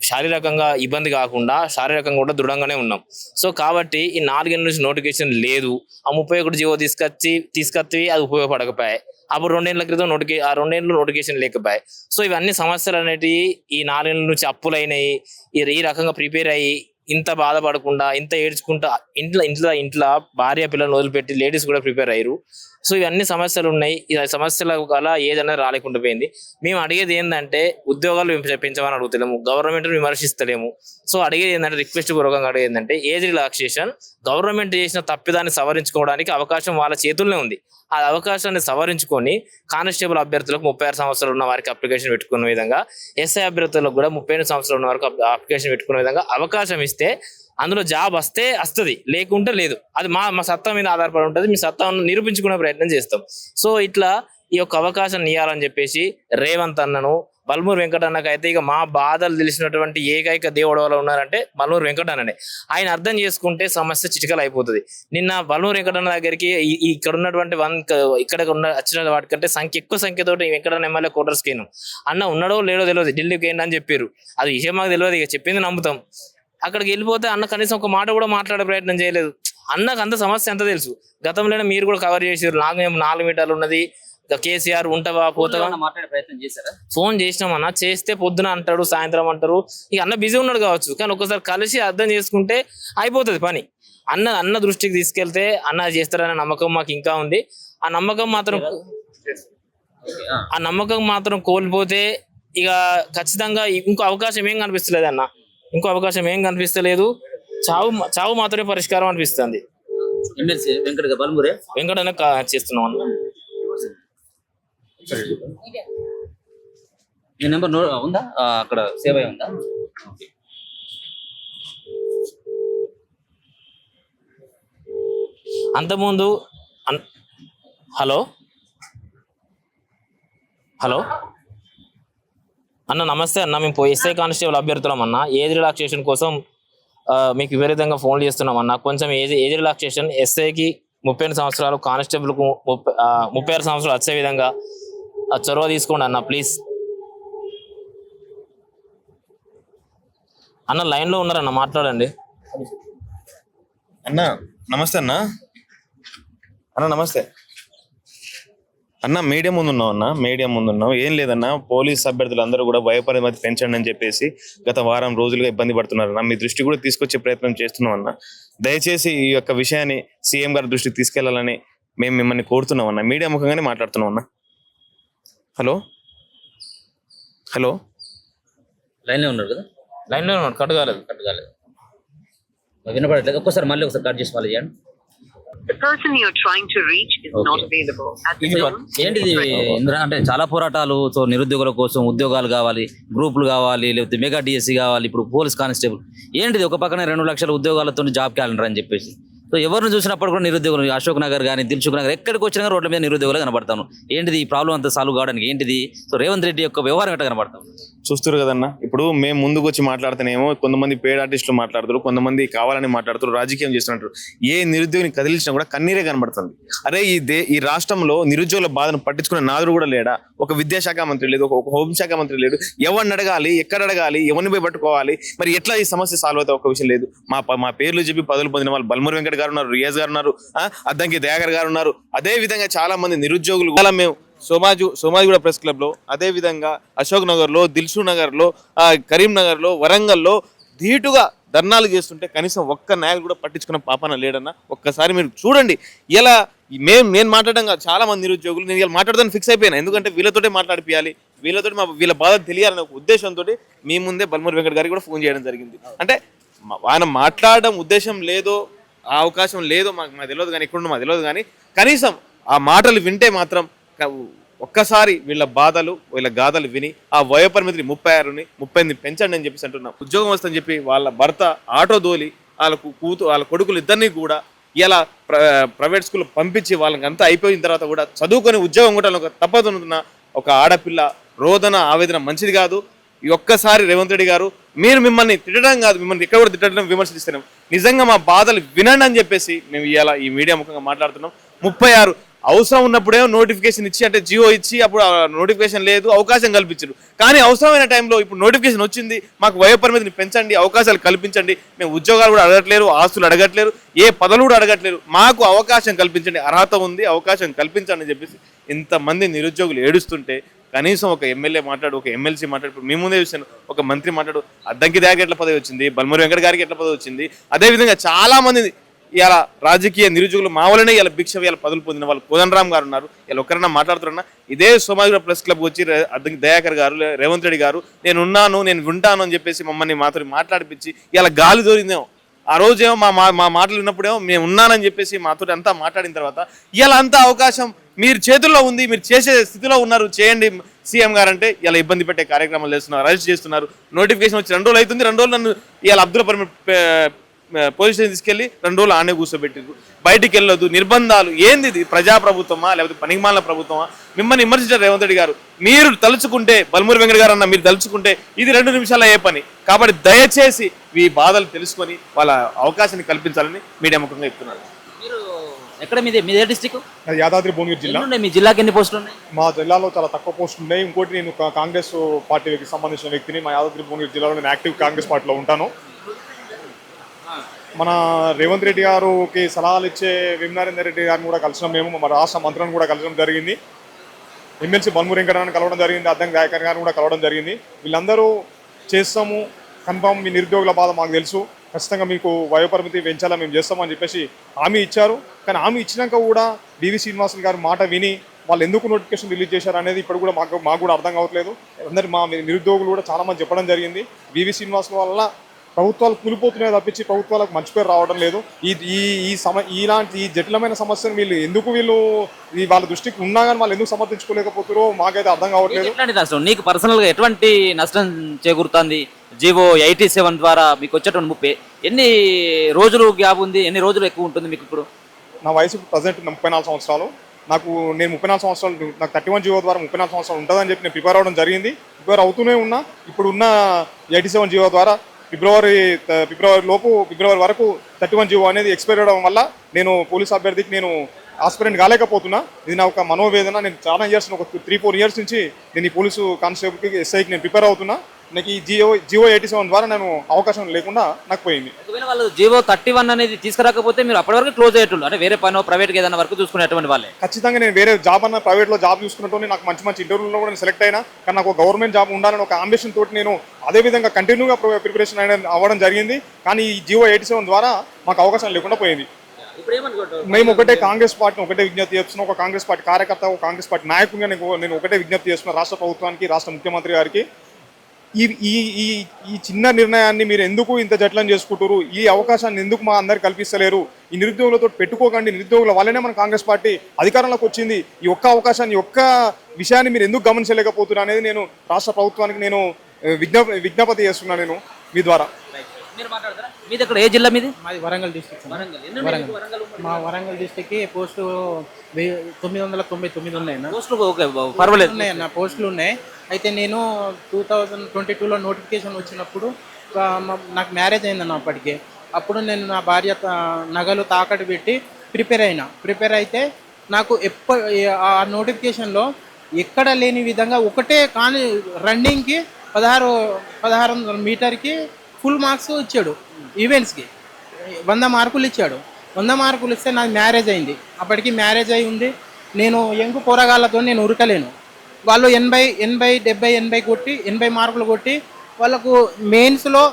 శారీరకంగా ఇబ్బంది కాకుండా శారీరకంగా కూడా దృఢంగానే ఉన్నాం. సో కాబట్టి ఈ 4 ఏళ్ళ నుంచి నోటిఫికేషన్ లేదు. ఆ 31 జీవో తీసుకొచ్చి అది ఉపయోగపడకపోయాయి. అప్పుడు 2 ఏళ్ల క్రితం 2 ఏళ్ళు నోటిఫికేషన్ లేకపోయాయి. సో ఇవన్నీ సమస్యలు అనేటివి ఈ 4 ఏళ్ళ నుంచి అప్పులు అయినాయి. ఈ రకంగా ప్రిపేర్ అయ్యి ఇంత బాధపడకుండా, ఇంత ఏడ్చుకుంటా ఇంట్లో భార్య పిల్లలను వదిలిపెట్టి లేడీస్ కూడా ప్రిపేర్ అయ్యారు. సో ఇవన్నీ సమస్యలు ఉన్నాయి. ఈ సమస్యల వల్ల ఏదైనా రాలేకుండా పోయింది. మేము అడిగేది ఏంటంటే ఉద్యోగాలు పెంచమని అడుగుతలేము, గవర్నమెంట్ విమర్శిస్తలేము. సో అడిగేది ఏంటంటే, రిక్వెస్ట్ పూర్వకంగా అడిగేది ఏంటంటే, ఏజ్ రిలాక్సేషన్ గవర్నమెంట్ చేసిన తప్పిదాన్ని సవరించుకోవడానికి అవకాశం వాళ్ళ చేతుల్లోనే ఉంది. ఆ అవకాశాన్ని సవరించుకొని కానిస్టేబుల్ అభ్యర్థులకు 36 సంవత్సరాలు ఉన్న వారికి అప్లికేషన్ పెట్టుకున్న విధంగా, ఎస్ఐ అభ్యర్థులకు కూడా 38 సంవత్సరాలు ఉన్న వారికి అప్లికేషన్ పెట్టుకునే విధంగా అవకాశం ఇస్తే అందులో జాబ్ వస్తుంది, లేకుంటే లేదు. అది మా సత్తా మీద ఆధారపడి ఉంటుంది. మీ సత్తాను నిరూపించుకునే ప్రయత్నం చేస్తాం. సో ఇట్లా ఈ యొక్క అవకాశం ఇవ్వాలని చెప్పేసి రేవంత్ అన్నను, బల్మూరు వెంకటన్నకు అయితే ఇక మా బాధలు తెలిసినటువంటి ఏకైక దేవుడు వాళ్ళు ఉన్నారంటే బల్మూరు వెంకటన్ననే. ఆయన అర్థం చేసుకుంటే సమస్య చిటికలు అయిపోతుంది. నిన్న బల్మూరు వెంకటన్న దగ్గరికి ఇక్కడ ఉన్నటువంటి ఇక్కడ వచ్చిన వాటికంటే ఎక్కువ సంఖ్యతో వెంకటన్న ఎమ్మెల్యే క్వార్టర్స్కి అయినాం. అన్న ఉన్నాడో లేడో తెలియదు, ఢిల్లీకి ఏంటి అని చెప్పారు. అది విషయం మాకు తెలియదు, ఇక చెప్పింది నమ్ముతాం. అక్కడికి వెళ్ళిపోతే అన్న కనీసం ఒక మాట కూడా మాట్లాడే ప్రయత్నం చేయలేదు. అన్నకు అంత సమస్య ఎంత తెలుసు. గతంలోనే మీరు కూడా కవర్ చేసారు. నాకు 4 మీటర్లు ఉన్నది, కేసీఆర్ ఉంటావా పోతావా మాట్లాడే ప్రయత్నం చేశారా? ఫోన్ చేసినాం అన్న, చేస్తే పొద్దున అంటాడు, సాయంత్రం అంటారు. ఇక అన్న బిజీ ఉన్నాడు కావచ్చు, కానీ ఒకసారి కలిసి అర్థం చేసుకుంటే అయిపోతుంది పని. అన్న దృష్టికి తీసుకెళ్తే అన్న చేస్తారనే నమ్మకం మాకు ఇంకా ఉంది. ఆ నమ్మకం మాత్రం కోల్పోతే ఇక ఖచ్చితంగా ఇంకో అవకాశం ఏం కనిపిస్తలేదు అన్న. ఇంకో అవకాశం ఏం కనిపిస్తలేదు. చావు మాత్రమే పరిష్కారం అనిపిస్తుంది. వెంకటన్న చేస్తున్నాం అన్న. ఈ నెంబర్ ఉందా అక్కడ సేవ్ అయి ఉందా? అంతకుముందు హలో అన్న నమస్తే అన్న, మేము ఎస్ఐ కానిస్టేబుల్ అభ్యర్థులం అన్న. ఏజ్ రిలాక్సేషన్ కోసం మీకు విపరీతంగా ఫోన్లు చేస్తున్నాం అన్న. కొంచెం ఏజ్ రిలాక్సేషన్ ఎస్ఐకి 38 సంవత్సరాలు, కానిస్టేబుల్కు 36 సంవత్సరాలు వచ్చే విధంగా చొరవ తీసుకోండి అన్న ప్లీజ్. అన్న లైన్లో ఉన్నారన్న, మాట్లాడండి. అన్న నమస్తే అన్న. అన్న నమస్తే అన్న. మీడియా ముందు ఉన్నావు అన్న, మీడియా ముందు ఉన్నావు. ఏం లేదన్న, పోలీస్ అభ్యర్థులు అందరూ కూడా భయపరిమితి పెంచండి అని చెప్పేసి గత వారం రోజులుగా ఇబ్బంది పడుతున్నారు అన్న. మీ దృష్టి కూడా తీసుకొచ్చే ప్రయత్నం చేస్తున్నాం అన్న. దయచేసి ఈ యొక్క విషయాన్ని సీఎం గారి దృష్టికి తీసుకెళ్లాలని మేము మిమ్మల్ని కోరుతున్నాం అన్న. మీడియా ముఖంగానే మాట్లాడుతున్నాం అన్న. హలో హలో లైన్లో ఉన్నారు కదా, లైన్లో ఉన్నాడు, కట్ కాలేదు. వినపడట్లేదు. ఒక్కసారి మళ్ళీ ఒకసారి కట్ చేసి మళ్ళీ చేయండి. The person you're trying to reach is not available. At the tone, ఏంటిది ఇందిరా అంటే చాలా పోరాటాలు. సో నిరుద్యోగుల కోసం ఉద్యోగాలు కావాలి, గ్రూపులు కావాలి, లేకపోతే మెగా డిఎస్సి కావాలి, ఇప్పుడు పోలీస్ కానిస్టేబుల్. ఏంటిది ఒక పక్కన 2 లక్షల ఉద్యోగాలతో జాబ్ క్యాలెండర్ అని చెప్పేసి. సో ఎవరిని చూసినప్పుడు కూడా నిరుద్యోగులు, అశోక్ నగర్ కానీ దిల్సుఖ్ నగర్ ఎక్కడికి వచ్చినా రోడ్ల మీద నిరుద్యోగులు కనబడతాను. ఏంటిది ఈ ప్రాబ్లం అంతా సాల్వ్ కావడానికి ఏంటిది? సో రేవంత్ రెడ్డి యొక్క వ్యవహారం ఎట్లా కనబడతాం చూస్తారు కదన్న. ఇప్పుడు మేము ముందుకు వచ్చి మాట్లాడుతున్నామో కొంతమంది పేడ్ ఆర్టిస్టులు మాట్లాడుతారు, కొంతమంది కావాలని మాట్లాడుతారు, రాజకీయం చేస్తున్నట్టు. ఏ నిరుద్యోగిని కదిలించినా కూడా కన్నీరే కనబడుతుంది. అరే ఈ రాష్ట్రంలో నిరుద్యోగుల బాధను పట్టించుకునే నాదుడు కూడా లేడా? ఒక విద్యాశాఖ మంత్రి లేదు, ఒక హోంశాఖ మంత్రి లేడు. ఎవరిని అడగాలి, ఎక్కడ అడగాలి, ఎవరిని పోయి పట్టుకోవాలి, మరి ఎట్లా ఈ సమస్య సాల్వ్ అవుతా ఒక విషయం లేదు. మా పేర్లు చెప్పి పదవులు పొందిన వాళ్ళు బల్మూరి వెంకట్ గారు ఉన్నారు, రియాజ్ గారు ఉన్నారు, అద్దంకి దయాకర్ గారు ఉన్నారు. అదే విధంగా చాలా మంది నిరుద్యోగులు మేము సోమాజిగూడ ప్రెస్ క్లబ్ లో, అదే విధంగా అశోక్ నగర్ లో, దిల్సుఖ్ నగర్ లో, కరీంనగర్ లో, వరంగల్లో ధీటుగా ధర్నాలు చేస్తుంటే కనీసం ఒక్క నాయకుడు కూడా పట్టించుకున్న పాపన లేడన్న. ఒక్కసారి మీరు చూడండి. ఇలా నేను మాట్లాడడం కాదు, చాలా మంది నిరుద్యోగులు నేను ఇలా మాట్లాడదాన్ని ఫిక్స్ అయిపోయాను. ఎందుకంటే వీళ్ళతోటే మాట్లాడిపియాలి, వీళ్ళతోటి వీళ్ళ బాధ తెలియాలనే ఒక ఉద్దేశంతో మీ ముందే బల్మూరి వెంకట్ గారికి కూడా ఫోన్ చేయడం జరిగింది. అంటే ఆయన మాట్లాడడం ఉద్దేశం లేదో, ఆ అవకాశం లేదో మాకు తెలియదు, కానీ ఎక్కడున్నా మాకు తెలియదు. కానీ కనీసం ఆ మాటలు వింటే మాత్రం ఒక్కసారి వీళ్ళ బాధలు, వీళ్ళ గాథలు విని ఆ వయోపరిమితిని 36ని 38 పెంచండి అని చెప్పేసి అంటున్నాం. ఉద్యోగం వస్తుందని చెప్పి వాళ్ళ భర్త ఆటో దోలి వాళ్ళ కొడుకులు ఇద్దరిని కూడా ఇలా ప్రైవేట్ స్కూల్ పంపించి వాళ్ళకి అంతా అయిపోయిన తర్వాత కూడా చదువుకొని ఉద్యోగం కూడా తప్పదున్న ఒక ఆడపిల్ల రోదన, ఆవేదన మంచిది కాదు. ఈ ఒక్కసారి రేవంత్ రెడ్డి గారు మిమ్మల్ని తిట్టడం కాదు, మిమ్మల్ని ఎక్కడ కూడా తిట్టడం, విమర్శిస్తున్నాం. నిజంగా మా బాధలు వినండి అని చెప్పేసి మేము ఇలా ఈ మీడియా ముఖంగా మాట్లాడుతున్నాం. 36 అవసరం ఉన్నప్పుడేమో నోటిఫికేషన్ ఇచ్చి, అంటే జియో ఇచ్చి అప్పుడు నోటిఫికేషన్ లేదు, అవకాశం కల్పించరు. కానీ అవసరమైన టైంలో ఇప్పుడు నోటిఫికేషన్ వచ్చింది, మాకు వయోపరిమితిని పెంచండి, అవకాశాలు కల్పించండి, మేము ఉద్యోగాలు కూడా అడగట్లేరు, ఆస్తులు అడగట్లేరు, ఏ పదవులు కూడా అడగట్లేరు, మాకు అవకాశం కల్పించండి, అర్హత ఉంది, అవకాశం కల్పించండి అని చెప్పేసి ఇంతమంది నిరుద్యోగులు ఏడుస్తుంటే కనీసం ఒక ఎమ్మెల్యే మాట్లాడు, ఒక ఎమ్మెల్సీ మాట్లాడు, మీ ముందే చూశాను, ఒక మంత్రి మాట్లాడు. అద్దంకి దయాకర్ ఎట్లా పదవి వచ్చింది, బల్మూరి వెంకట్ గారికి ఎట్లా పదవి వచ్చింది. అదేవిధంగా చాలా మంది ఇలా రాజకీయ నిరుద్యోగులు మా వల్లనే ఇలా భిక్ష ఇలా పదవులు పొందిన వాళ్ళు కోదండరామ్ గారు ఉన్నారు. ఇలా ఒక్కరన్నా మాట్లాడుతున్నా. ఇదే సోమాజిగూడ ప్రెస్ క్లబ్ వచ్చి అద్దంకి దయాకర్ గారు, రేవంత్ రెడ్డి గారు నేను ఉన్నాను, నేను వింటాను అని చెప్పేసి మమ్మల్ని మాతో మాట్లాడిపించి ఇలా గాలి దొరిందేమో. ఆ రోజేమో మా మాటలు విన్నప్పుడేమో మేము ఉన్నానని చెప్పేసి మాతో అంతా మాట్లాడిన తర్వాత ఇలా అంతా అవకాశం మీరు చేతుల్లో ఉంది, మీరు చేసే స్థితిలో ఉన్నారు, చేయండి సీఎం గారు అంటే ఇలా ఇబ్బంది పెట్టే కార్యక్రమాలు చేస్తున్నారు, అరెస్ట్ చేస్తున్నారు. నోటిఫికేషన్ వచ్చి 2 రోజులు అవుతుంది. 2 రోజులు నన్ను ఇలా అబ్దుల్ పోలీస్ స్టేషన్ తీసుకెళ్లి 2 రోజులు ఆనే కూర్చోబెట్టారు. బయటికి వెళ్ళొద్దు, నిర్బంధాలు. ఏంది ఇది? ప్రజాప్రభుత్వమా లేకపోతే పనికిమాలిన ప్రభుత్వమా? మిమ్మల్ని విమర్శించారు రేవంత్ రెడ్డి గారు. మీరు తలుచుకుంటే, బల్మూరి వెంకట్ గారు అన్న మీరు తలుచుకుంటే ఇది 2 నిమిషాలు అయ్యే పని. కాబట్టి దయచేసి ఈ బాధలు తెలుసుకొని వాళ్ళ అవకాశాన్ని కల్పించాలని మీడియా ముఖంగా చెప్తున్నారు. మీరు ఎక్కడ మీదే డిస్టిక్? యాదాద్రి భువనగిరి జిల్లా. మీ జిల్లాకి ఎన్ని పోస్టులు ఉన్నాయి? మా జిల్లాలో చాలా తక్కువ పోస్టులు ఉన్నాయి. ఇంకోటి నేను కాంగ్రెస్ పార్టీకి సంబంధించిన వ్యక్తిని. మా యాదాద్రి భువనగిరి జిల్లాలో నేను యాక్టివ్ కాంగ్రెస్ పార్టీలో ఉంటాను. మన రేవంత్ రెడ్డి గారికి సలహాలు ఇచ్చే వేమినారేందర్ రెడ్డి గారిని కూడా కలిసినాం. మేము మా రాష్ట్ర మంత్రులను కూడా కలవడం జరిగింది. ఎమ్మెల్సీ బల్మూరి వెంకట్ గారిని కలవడం జరిగింది, అద్దంకి దయాకర్ గారిని కూడా కలవడం జరిగింది. వీళ్ళందరూ చేస్తాము, కన్ఫామ్ మీ నిరుద్యోగుల బాధ మాకు తెలుసు, ఖచ్చితంగా మీకు వయోపరిమితి పెంచాలా మేము చేస్తామని చెప్పేసి హామీ ఇచ్చారు. కానీ హామీ ఇచ్చినాక కూడా డివి శ్రీనివాసులు గారి మాట విని వాళ్ళు ఎందుకు నోటిఫికేషన్ రిలీజ్ చేశారు అనేది ఇప్పుడు కూడా మాకు కూడా అర్థం కావట్లేదు. మా నిరుద్యోగులు కూడా చాలామంది చెప్పడం జరిగింది. వివి శ్రీనివాసుల వల్ల ప్రభుత్వాలు కూలిపోతున్నాయి తప్పించి ప్రభుత్వాలకు మంచి పేరు రావడం లేదు. ఇలాంటి ఈ జటిలమైన సమస్యను వీళ్ళు వాళ్ళ దృష్టికి ఉన్నా కానీ వాళ్ళు ఎందుకు సమర్థించుకోలేకపోతారో మాకైతే అర్థం కావట్లేదు. నీకు పర్సనల్ గా ఎటువంటి నష్టం చేకూరుతుంది? జివో 87 ద్వారా మీకు వచ్చేటువంటి 30 ఎన్ని రోజులు గ్యాప్ ఉంది? ఎన్ని రోజులు ఎక్కువ ఉంటుంది మీకు? ఇప్పుడు నా వయసు ప్రజెంట్ 34 సంవత్సరాలు. నాకు నేను 34 సంవత్సరాలు, నాకు 31 జీవో ద్వారా 34 సంవత్సరాలు ఉంటుందని చెప్పి నేను ప్రిపేర్ అవ్వడం జరిగింది. ప్రిపేర్ అవుతూనే ఉన్నా. ఇప్పుడున్న 87 జీవో ద్వారా ఫిబ్రవరి వరకు 31 జీవో అనేది ఎక్స్పైర్ అవ్వడం వల్ల నేను పోలీస్ అభ్యర్థికి నేను ఆస్పిరెంట్ కాలేకపోతున్నా. ఇది నా ఒక మనోవేదన. నేను చాలా ఇయర్స్, ఒక 3-4 ఇయర్స్ నుంచి నేను ఈ పోలీసు కానిస్టేబుల్కి, ఎస్ఐకి నేను ప్రిపేర్ అవుతున్నా. నాకు ఈ జియో 87 ద్వారా నేను అవకాశం లేకుండా నాకు పోయింది. ఒకవేళ వాళ్ళు జీవో 31 అనేది తీసుకురాకపోతే మీరు అప్పటి వరకు క్లోజ్ అయ్యేటోళ్ళు, అంటే వేరే పనో ప్రైవేట్గా ఏదైనా వరకు చూసుకునేటువంటి వాళ్ళే. ఖచ్చితంగా నేను వేరే జాబ్ అన్న ప్రైవేట్లో జాబ్ చూసుకున్నట్టు నాకు మంచి ఇంటర్వ్యూలో కూడా నేను సెలెక్ట్ అయినా. కానీ నాకు గవర్నమెంట్ జాబ్ ఉండాలని ఒక అంబిషన్ తోటి నేను అదే విధంగా కంటిన్యూగా ప్రిపరేషన్ అవ్వడం జరిగింది. కానీ ఈ జియో 87 ద్వారా మాకు అవకాశం లేకుండా పోయింది. మేము ఒకటే కాంగ్రెస్ పార్టీని ఒకటే విజ్ఞప్తి చేస్తున్నాం. ఒక కాంగ్రెస్ పార్టీ కార్యకర్త, ఒక కాంగ్రెస్ పార్టీ నాయకునిగా నేను ఒకటే విజ్ఞప్తి చేస్తున్నా రాష్ట్ర ప్రభుత్వానికి, రాష్ట్ర ముఖ్యమంత్రి గారికి. ఈ చిన్న నిర్ణయాన్ని మీరు ఎందుకు ఇంత జట్లం చేసుకుంటారు? ఈ అవకాశాన్ని ఎందుకు మా అందరికి కల్పిస్తలేరు? ఈ నిరుద్యోగులతో పెట్టుకోకండి. నిరుద్యోగుల వల్లనే మన కాంగ్రెస్ పార్టీ అధికారంలోకి వచ్చింది. ఈ ఒక్క అవకాశాన్ని, ఒక్క విషయాన్ని మీరు ఎందుకు గమనించలేకపోతున్నారు అనేది నేను రాష్ట్ర ప్రభుత్వానికి నేను విజ్ఞప్తి చేస్తున్నాను నేను మీ ద్వారా. మీది ఇక్కడ ఏ జిల్లా మీది? మాది వరంగల్ డిస్ట్రిక్ట్. మా వరంగల్ డిస్ట్రిక్ట్ పోస్టు 999 ఉన్నాయన్న. పర్వాలేదు ఉన్నాయన్న, పోస్టులు ఉన్నాయి. అయితే నేను 2022లో నోటిఫికేషన్ వచ్చినప్పుడు నాకు మ్యారేజ్ అయిందన్న. అప్పుడు నేను నా భార్య నగలు తాకట్టు పెట్టి ప్రిపేర్ అయితే నాకు ఆ నోటిఫికేషన్లో ఎక్కడ లేని విధంగా ఒకటే కానీ రన్నింగ్కి 1600 మీటర్కి ఫుల్ మార్క్స్ ఇచ్చాడు. ఈవెంట్స్కి 100 మార్కులు ఇచ్చాడు. 100 మార్కులు ఇస్తే నాకు మ్యారేజ్ అయింది. అప్పటికి మ్యారేజ్ అయి ఉంది. నేను ఎంగు పోరగాళ్ళతో నేను ఉరకలేను. వాళ్ళు 80 కొట్టి 80 మార్కులు కొట్టి వాళ్ళకు మెయిన్స్లో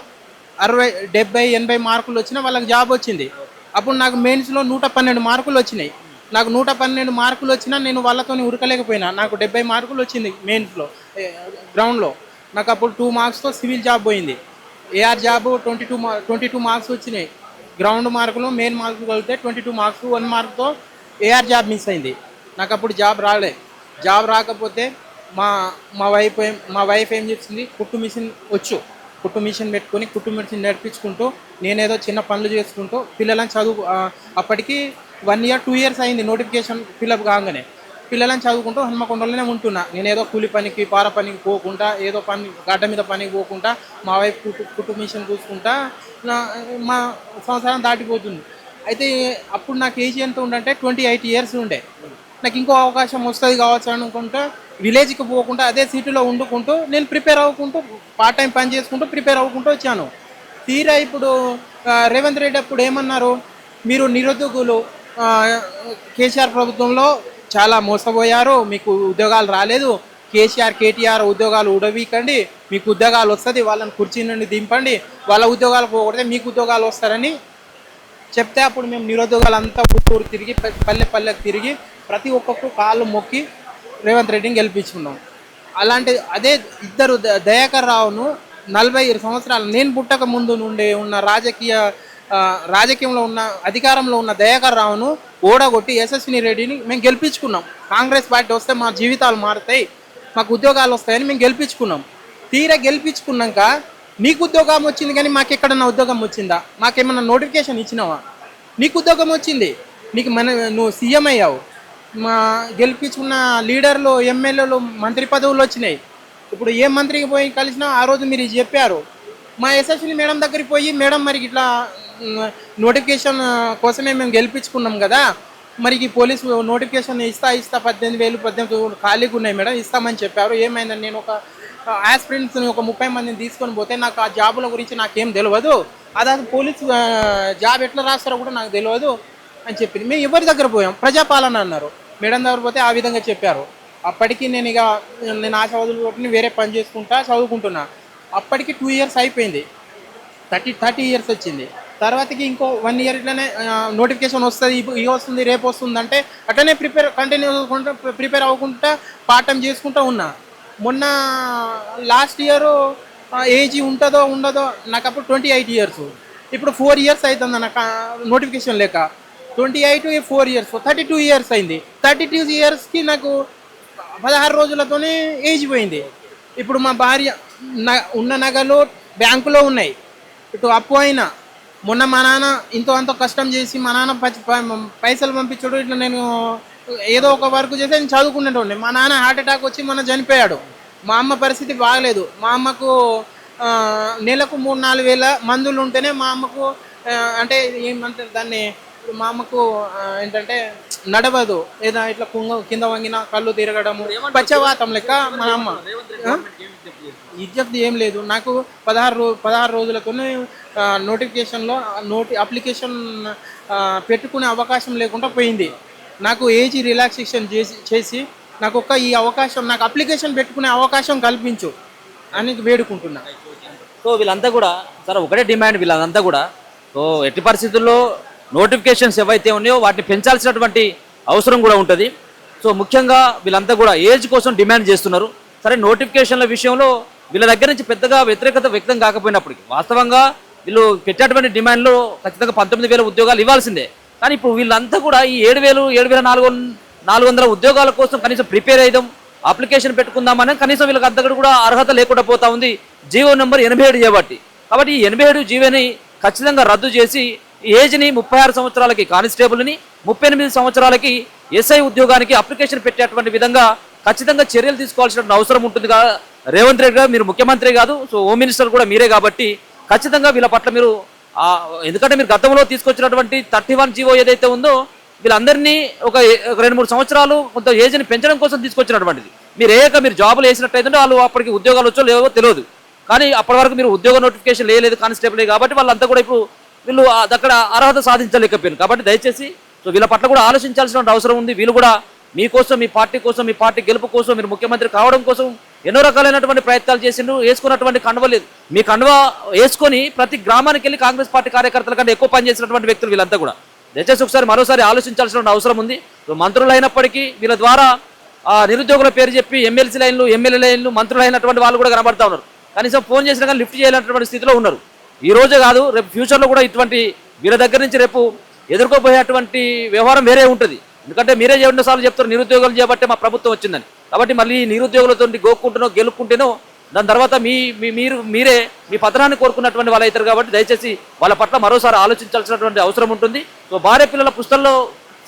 60, 70, 80 మార్కులు వచ్చినా వాళ్ళకి జాబ్ వచ్చింది. అప్పుడు నాకు మెయిన్స్లో 112 మార్కులు వచ్చినాయి. నాకు 112 మార్కులు వచ్చినా నేను వాళ్ళతో ఉరకలేకపోయినా. నాకు 70 మార్కులు వచ్చింది మెయిన్స్లో, గ్రౌండ్లో. నాకు అప్పుడు 2 మార్క్స్తో సివిల్ జాబ్ పోయింది. ఏఆర్ జాబ్ 22 మార్క్స్ వచ్చినాయి. గ్రౌండ్ మార్కులు మెయిన్ మార్కులు కలిపితే 22 మార్క్స్, 1 మార్క్తో ఏఆర్ జాబ్ మిస్ అయింది. నాకు అప్పుడు జాబ్ రాలే. జాబ్ రాకపోతే మా వైఫ్ ఏం చేసింది, కుట్టు మిషన్ పెట్టుకొని కుట్టు మిషన్ నడిపించుకుంటూ నేనేదో చిన్న పనులు చేసుకుంటూ పిల్లలని అప్పటికి 1 year 2 years అయింది నోటిఫికేషన్ ఫిల్అప్ కాగానే. పిల్లలని చదువుకుంటూ హన్మకొండలోనే ఉంటున్నా. నేనేదో కూలి పనికి, పార పనికి పోకుండా, ఏదో పని గడ్డ మీద పనికి పోకుండా మా వైఫ్ కుట్టు మిషన్ చూసుకుంటా మా సంవత్సరం దాటిపోతుంది. అయితే అప్పుడు నాకు ఏజ్ ఎంత ఉండంటే 28 years ఉండే. నాకు ఇంకో అవకాశం వస్తుంది కావచ్చు అనుకుంటా విలేజ్కి పోకుండా అదే సిటీలో వండుకుంటూ నేను ప్రిపేర్ అవ్వకుంటూ పార్ట్ టైం పని చేసుకుంటూ ప్రిపేర్ అవ్వకుంటూ వచ్చాను. తీరా ఇప్పుడు రేవంత్ రెడ్డి అప్పుడు ఏమన్నారు, మీరు నిరుద్యోగులు కేసీఆర్ ప్రభుత్వంలో చాలా మోసపోయారు, మీకు ఉద్యోగాలు రాలేదు, కేటీఆర్ ఉద్యోగాలు ఉడవీకండి, మీకు ఉద్యోగాలు వస్తుంది, వాళ్ళని కుర్చీ నుండి దింపండి, వాళ్ళ ఉద్యోగాలు పోకూడదే మీకు ఉద్యోగాలు వస్తారని చెప్తే అప్పుడు మేము నిరుద్యోగాలు అంతా ఊరు తిరిగి పల్లెకి తిరిగి ప్రతి ఒక్కరు కాళ్ళు మొక్కి రేవంత్ రెడ్డిని గెలిపించుకున్నాం. అలాంటి అదే ఇద్దరు దయాకర్ రావును 40 సంవత్సరాలు నేను పుట్టక ముందు నుండి ఉన్న రాజకీయంలో ఉన్న అధికారంలో ఉన్న దయాకర్ రావును ఓడగొట్టి యశస్విని రెడ్డిని మేము గెలిపించుకున్నాం. కాంగ్రెస్ పార్టీ వస్తే మా జీవితాలు మారుతాయి, మాకు ఉద్యోగాలు వస్తాయని మేము గెలిపించుకున్నాం. తీరా గెలిపించుకున్నాక నీకు ఉద్యోగం వచ్చింది కానీ మాకు ఎక్కడన్నా ఉద్యోగం వచ్చిందా? మాకేమన్నా నోటిఫికేషన్ ఇచ్చినావా? నీకు ఉద్యోగం వచ్చింది, నువ్వు సీఎం అయ్యావు, మా గెలిపించుకున్న లీడర్లు, ఎమ్మెల్యేలు, మంత్రి పదవులు వచ్చినాయి. ఇప్పుడు ఏ మంత్రికి పోయి కలిసినా ఆ రోజు మీరు చెప్పారు. మా యశస్విని మేడం దగ్గరికి పోయి, మేడం మరి ఇట్లా నోటిఫికేషన్ కోసమే మేము గెలిపించుకున్నాం కదా, మరి ఈ పోలీసు నోటిఫికేషన్ ఇస్తా 18,000 ఖాళీగా ఉన్నాయి మేడం, ఇస్తామని చెప్పారు. ఏమైందని నేను ఒక ఆస్పిరెంట్స్ని ఒక 30 మందిని తీసుకొని పోతే నాకు ఆ జాబుల గురించి నాకేం తెలియదు, అదే పోలీసు జాబ్ ఎట్లా రాస్తారో కూడా నాకు తెలియదు అని చెప్పింది. మేము ఎవరి దగ్గర పోయాం, ప్రజాపాలన అన్నారు. మేడం దగ్గర పోతే ఆ విధంగా చెప్పారు. అప్పటికి నేను ఆశావాదులు కొట్టి వేరే పని చేసుకుంటా చదువుకుంటున్నా. అప్పటికి 2 years అయిపోయింది, 30 years వచ్చింది. తర్వాతకి ఇంకో 1 year ఇట్లానే నోటిఫికేషన్ వస్తుంది, ఇవి వస్తుంది, రేపు వస్తుంది అంటే అట్లనే కంటిన్యూ ప్రిపేర్ అవ్వకుండా పార్ట్ టైం చేసుకుంటూ ఉన్నా. మొన్న లాస్ట్ ఇయర్ ఏజ్ ఉంటుందో ఉండదో, నాకు అప్పుడు 28 years, ఇప్పుడు 4 years అవుతుంది నాకు నోటిఫికేషన్ లేక. 28 4 years 32 years అయింది. 32 yearsకి నాకు 16 రోజులతోనే ఏజ్ పోయింది. ఇప్పుడు మా భార్య ఉన్న నగలు బ్యాంకులో ఉన్నాయి, ఇటు అప్పు అయినా. మొన్న మా నాన్న ఇంతో అంతో కష్టం చేసి మా నాన్న పైసలు పంపించాడు. ఇట్లా నేను ఏదో ఒక వర్క్ చేస్తే నేను చదువుకునేటోడిని. మా నాన్న హార్ట్ అటాక్ వచ్చి మొన్న చనిపోయాడు. మా అమ్మ పరిస్థితి బాగలేదు. మా అమ్మకు నెలకు 3-4 వేల మందులు ఉంటేనే మా అమ్మకు అంటే ఏమంటారు దాన్ని, మా అమ్మకు ఏంటంటే నడవదు, ఏదో ఇట్లా కింద వంగిన కళ్ళు తిరగడము, పచ్చవాతం లెక్క మా అమ్మ. ఇజ్జత్ ఏం లేదు నాకు. 16 రోజులతో నోటిఫికేషన్లో అప్లికేషన్ పెట్టుకునే అవకాశం లేకుండా పోయింది. నాకు ఏజ్ రిలాక్సేషన్ చేసి నాకు ఈ అవకాశం, నాకు అప్లికేషన్ పెట్టుకునే అవకాశం కల్పించు అని వేడుకుంటున్నా. సో వీళ్ళంతా కూడా సరే ఒకటే డిమాండ్ వీళ్ళంతా కూడా. సో ఎట్టి పరిస్థితుల్లో నోటిఫికేషన్స్ ఏవైతే ఉన్నాయో వాటిని పెంచాల్సినటువంటి అవసరం కూడా ఉంటుంది. సో ముఖ్యంగా వీళ్ళంతా కూడా ఏజ్ కోసం డిమాండ్ చేస్తున్నారు. సరే నోటిఫికేషన్ల విషయంలో వీళ్ళ దగ్గర నుంచి పెద్దగా వ్యతిరేకత వ్యక్తం కాకపోయినప్పటికీ వాస్తవంగా వీళ్ళు పెట్టేటువంటి డిమాండ్లో ఖచ్చితంగా 19,000 ఉద్యోగాలు ఇవ్వాల్సిందే. కానీ ఇప్పుడు వీళ్ళంతా కూడా ఈ 7,400 ఉద్యోగాల కోసం కనీసం ప్రిపేర్ అయ్యాం, అప్లికేషన్ పెట్టుకుందామని కనీసం వీళ్ళకి అంతా కూడా అర్హత లేకుండా పోతా ఉంది జీవో నెంబర్ 87 చేయబట్టి. కాబట్టి ఈ 87 జీవోని ఖచ్చితంగా రద్దు చేసి ఏజ్ని 36 సంవత్సరాలకి కానిస్టేబుల్ని, 38 సంవత్సరాలకి ఎస్ఐ ఉద్యోగానికి అప్లికేషన్ పెట్టేటువంటి విధంగా ఖచ్చితంగా చర్యలు తీసుకోవాల్సిన అవసరం ఉంటుంది. రేవంత్ రెడ్డి గారు మీరు ముఖ్యమంత్రి కాదు, సో హోమ్ మినిస్టర్ కూడా మీరే కాబట్టి ఖచ్చితంగా వీళ్ళ పట్ల మీరు ఎందుకంటే మీరు గతంలో తీసుకొచ్చినటువంటి 31 జీవో ఏదైతే ఉందో వీళ్ళందరినీ ఒక 2-3 సంవత్సరాలు కొంత ఏజ్ని పెంచడం కోసం తీసుకొచ్చినటువంటిది. మీరు జాబులు వేసినట్టయితే వాళ్ళు అప్పటికి ఉద్యోగాలు వచ్చో లేవో తెలియదు. కానీ అప్పటి వరకు మీరు ఉద్యోగ నోటిఫికేషన్ లేదు కానిస్టేబుల్ కాబట్టి వాళ్ళంతా కూడా ఇప్పుడు వీళ్ళు అక్కడ అర్హత సాధించలేకపోయారు. కాబట్టి దయచేసి సో వీళ్ళ పట్ల కూడా ఆలోచించాల్సిన అవసరం ఉంది. వీళ్ళు కూడా మీకోసం, మీ పార్టీ కోసం, మీ పార్టీ గెలుపు కోసం, మీరు ముఖ్యమంత్రి కావడం కోసం ఎన్నో రకాలైనటువంటి ప్రయత్నాలు చేసిండ్రు. వేసుకున్నటువంటి కండువ లేదు, మీ కండువ వేసుకొని ప్రతి గ్రామానికి వెళ్ళి కాంగ్రెస్ పార్టీ కార్యకర్తల కంటే ఎక్కువ పనిచేసినటువంటి వ్యక్తులు వీళ్ళంతా కూడా. దయచేసి ఒకసారి మరోసారి ఆలోచించాల్సిన అవసరం ఉంది. మంత్రులు అయినప్పటికీ వీళ్ళ ద్వారా నిరుద్యోగుల పేరు చెప్పి ఎమ్మెల్సీ లైన్లు, ఎమ్మెల్యే లైన్లు, మంత్రులు అయినటువంటి వాళ్ళు కూడా కనబడతా ఉన్నారు. కనీసం ఫోన్ చేసినా కానీ లిఫ్ట్ చేయాలన్నటువంటి స్థితిలో ఉన్నారు. ఈ రోజే కాదు, రేపు ఫ్యూచర్లో కూడా ఇటువంటి వీళ్ళ దగ్గర నుంచి రేపు ఎదుర్కోబోయేటువంటి వ్యవహారం వేరే ఉంటుంది. ఎందుకంటే మీరే ఎన్నోసార్లు చెప్తారు నిరుద్యోగులు చేయబట్టే మా ప్రభుత్వం వచ్చిందని. కాబట్టి మళ్ళీ నిరుద్యోగులతో గెలుక్కుంటేనో దాని తర్వాత మీరే మీ పతనాన్ని కోరుకున్నటువంటి వాళ్ళు అవుతారు. కాబట్టి దయచేసి వాళ్ళ పట్ల మరోసారి ఆలోచించాల్సినటువంటి అవసరం ఉంటుంది. సో భార్య పిల్లల పుస్తకాల్లో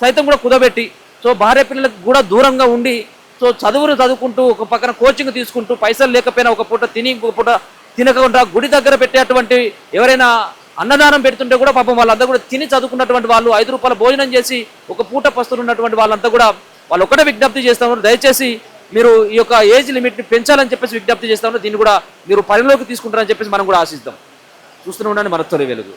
సైతం కూడా కుదబెట్టి, సో భార్య పిల్లలకు కూడా దూరంగా ఉండి, సో చదువుకుంటూ ఒక పక్కన కోచింగ్ తీసుకుంటూ పైసలు లేకపోయినా ఒక పూట తిని ఇంకొక పూట తినకుండా గుడి దగ్గర పెట్టేటువంటి ఎవరైనా అన్నదానం పెడుతుంటే కూడా పాపం వాళ్ళంతా కూడా తిని చదువుకున్నటువంటి వాళ్ళు 5 రూపాయల భోజనం చేసి ఒక పూట పస్తున్నటువంటి వాళ్ళంతా కూడా వాళ్ళు ఒకటే విజ్ఞప్తి చేస్తా ఉన్నారు. దయచేసి మీరు ఈ యొక్క ఏజ్ లిమిట్ని పెంచాలని చెప్పేసి విజ్ఞప్తి చేస్తా ఉన్నారు. దీన్ని కూడా మీరు పరిలోకి తీసుకుంటారని చెప్పేసి మనం కూడా ఆశిస్తాం. చూస్తూనే ఉండండి మన తొలి వెలుగు.